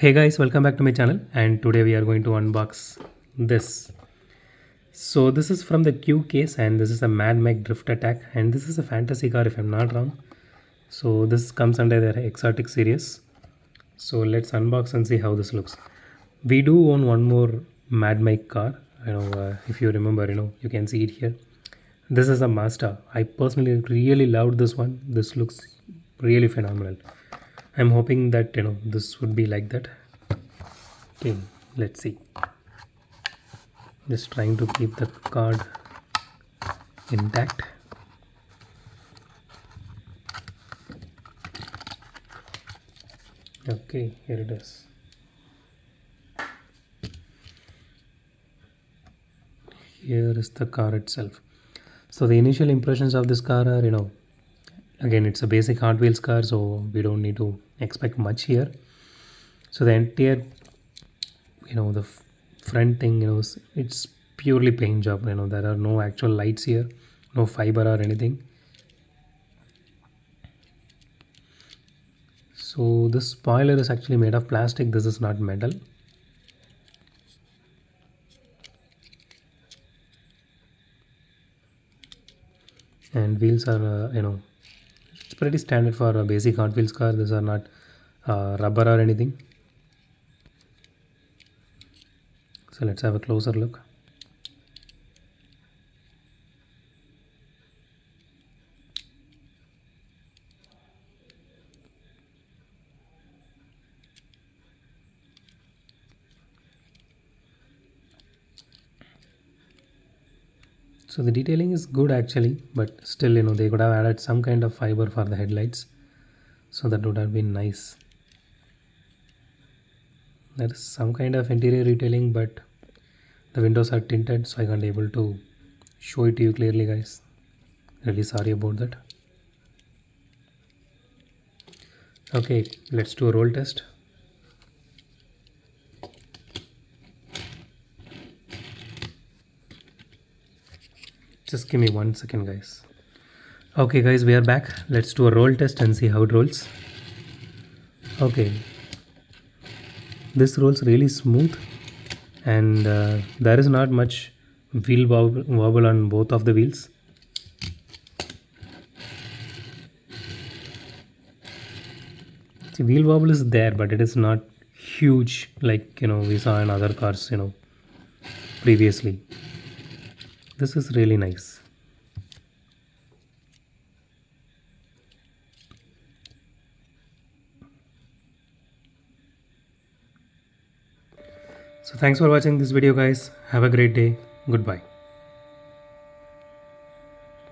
Hey guys, welcome back to my channel, and today we are going to unbox this. So this is from the Q case, and this is a Mad Max Drift Attack, and this is a fantasy car if I'm not wrong. So this comes under the exotic series. So let's unbox and see how this looks. We do own one more Mad Max car. If you remember, you can see it here. This is a Mazda. I personally really loved this one. This looks really phenomenal. I'm hoping that this would be like that. Okay, let's see. Just trying to keep the card intact. Okay, here it is. Here is the car itself. So the initial impressions of this car are, again, it's a basic Hotwheels car, so we don't need to expect much here. So the entire, the front thing, it's purely paint job. There are no actual lights here, no fiber or anything. So this spoiler is actually made of plastic. This is not metal. And wheels are, it's pretty standard for a basic Hot Wheels car. These are not rubber or anything. So let's have a closer look. So the detailing is good actually, but still, they could have added some kind of fiber for the headlights. So that would have been nice. There is some kind of interior detailing, but the windows are tinted, so I can't able to show it to you clearly, guys. Really sorry about that. Okay, let's do a roll test. Just give me 1 second, guys. Okay guys, we are back. Let's do a roll test and see how it rolls. Okay, this rolls really smooth, and there is not much wheel wobble on both of the wheels. The wheel wobble is there, but it is not huge like we saw in other cars previously. This is really nice. So thanks for watching this video, guys. Have a great day. Goodbye.